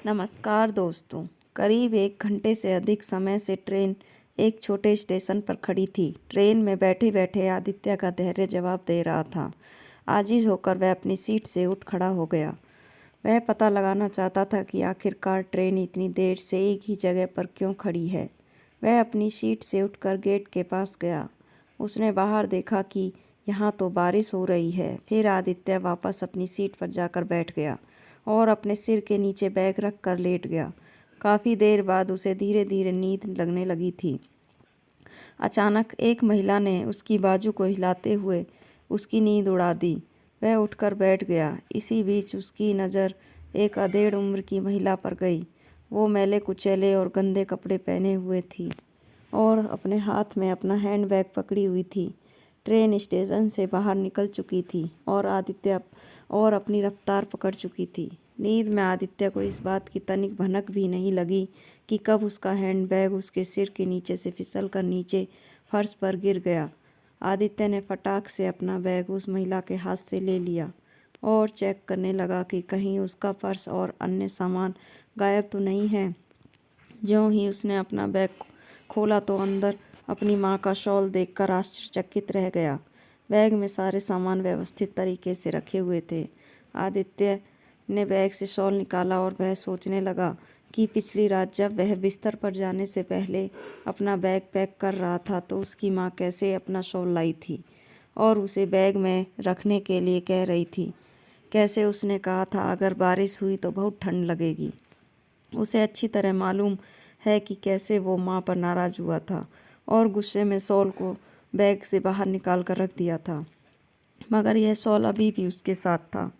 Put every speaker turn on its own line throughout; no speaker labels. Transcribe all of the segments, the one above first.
नमस्कार दोस्तों। करीब 1 घंटे से अधिक समय से ट्रेन एक छोटे स्टेशन पर खड़ी थी। ट्रेन में बैठे बैठे आदित्य का धैर्य जवाब दे रहा था। आजिज होकर वह अपनी सीट से उठ खड़ा हो गया। वह पता लगाना चाहता था कि आखिरकार ट्रेन इतनी देर से एक ही जगह पर क्यों खड़ी है। वह अपनी सीट से उठकर गेट के पास गया। उसने बाहर देखा कि यहाँ तो बारिश हो रही है। फिर आदित्य वापस अपनी सीट पर जाकर बैठ गया और अपने सिर के नीचे बैग रख कर लेट गया। काफ़ी देर बाद उसे धीरे धीरे नींद लगने लगी थी। अचानक एक महिला ने उसकी बाजू को हिलाते हुए उसकी नींद उड़ा दी। वह उठकर बैठ गया। इसी बीच उसकी नज़र एक अधेड़ उम्र की महिला पर गई। वो मैले कुचैले और गंदे कपड़े पहने हुए थी और अपने हाथ में अपना हैंडबैग पकड़ी हुई थी। ट्रेन स्टेशन से बाहर निकल चुकी थी और आदित्य और अपनी रफ्तार पकड़ चुकी थी। नींद में आदित्य को इस बात की तनिक भनक भी नहीं लगी कि कब उसका हैंडबैग उसके सिर के नीचे से फिसल कर नीचे फर्श पर गिर गया। आदित्य ने फटाक से अपना बैग उस महिला के हाथ से ले लिया और चेक करने लगा कि कहीं उसका पर्स और अन्य सामान गायब तो नहीं है। ज्यों ही उसने अपना बैग खोला तो अंदर अपनी माँ का शॉल देखकर आश्चर्यचकित रह गया। बैग में सारे सामान व्यवस्थित तरीके से रखे हुए थे। आदित्य ने बैग से शॉल निकाला और वह सोचने लगा कि पिछली रात जब वह बिस्तर पर जाने से पहले अपना बैग पैक कर रहा था तो उसकी माँ कैसे अपना शॉल लाई थी और उसे बैग में रखने के लिए कह रही थी। कैसे उसने कहा था अगर बारिश हुई तो बहुत ठंड लगेगी। उसे अच्छी तरह मालूम है कि कैसे वो माँ पर नाराज़ हुआ था और गुस्से में शॉल को बैग से बाहर निकाल कर रख दिया था, मगर यह शॉल अभी भी उसके साथ था।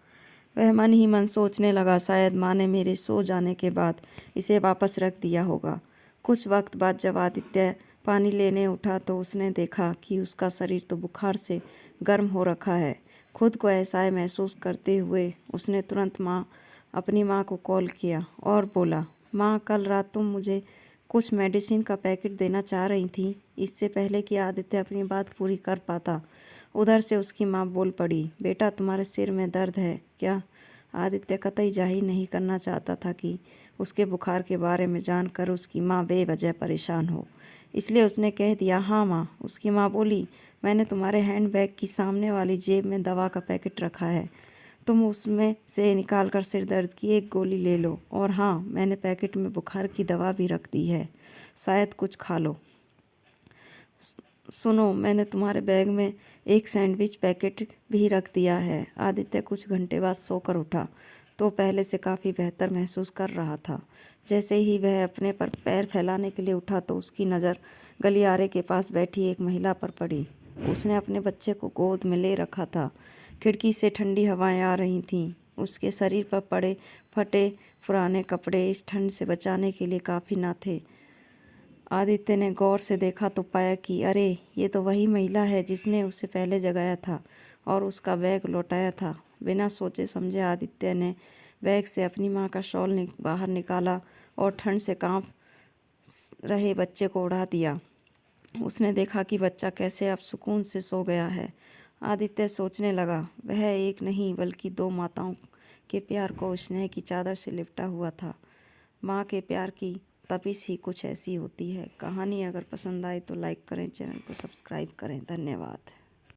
वह मन ही मन सोचने लगा, शायद माँ ने मेरे सो जाने के बाद इसे वापस रख दिया होगा। कुछ वक्त बाद जब आदित्य पानी लेने उठा तो उसने देखा कि उसका शरीर तो बुखार से गर्म हो रखा है। खुद को असहाय महसूस करते हुए उसने तुरंत अपनी माँ को कॉल किया और बोला, माँ कल रात तुम मुझे कुछ मेडिसिन का पैकेट देना चाह रही थी। इससे पहले कि आदित्य अपनी बात पूरी कर पाता उधर से उसकी माँ बोल पड़ी, बेटा तुम्हारे सिर में दर्द है क्या? आदित्य कतई जाहिर नहीं करना चाहता था कि उसके बुखार के बारे में जानकर उसकी माँ बेवजह परेशान हो, इसलिए उसने कह दिया, हाँ माँ। उसकी माँ बोली, मैंने तुम्हारे हैंडबैग की सामने वाली जेब में दवा का पैकेट रखा है, तुम उसमें से निकाल कर सिर दर्द की एक गोली ले लो। और हाँ, मैंने पैकेट में बुखार की दवा भी रख दी है, शायद कुछ खा लो। सुनो, मैंने तुम्हारे बैग में एक सैंडविच पैकेट भी रख दिया है। आदित्य कुछ घंटे बाद सोकर उठा तो पहले से काफ़ी बेहतर महसूस कर रहा था। जैसे ही वह अपने पर पैर फैलाने के लिए उठा तो उसकी नज़र गलियारे के पास बैठी एक महिला पर पड़ी। उसने अपने बच्चे को गोद में ले रखा था। खिड़की से ठंडी हवाएं आ रही थीं। उसके शरीर पर पड़े फटे पुराने कपड़े इस ठंड से बचाने के लिए काफ़ी न थे। आदित्य ने गौर से देखा तो पाया कि अरे, ये तो वही महिला है जिसने उसे पहले जगाया था और उसका बैग लौटाया था। बिना सोचे समझे आदित्य ने बैग से अपनी माँ का शॉल बाहर निकाला और ठंड से कांप रहे बच्चे को उड़ा दिया। उसने देखा कि बच्चा कैसे अब सुकून से सो गया है। आदित्य सोचने लगा, वह एक नहीं बल्कि 2 माताओं के प्यार को स्नेह की चादर से लिपटा हुआ था। माँ के प्यार की तपिश ही कुछ ऐसी होती है। कहानी अगर पसंद आए तो लाइक करें, चैनल को सब्सक्राइब करें। धन्यवाद।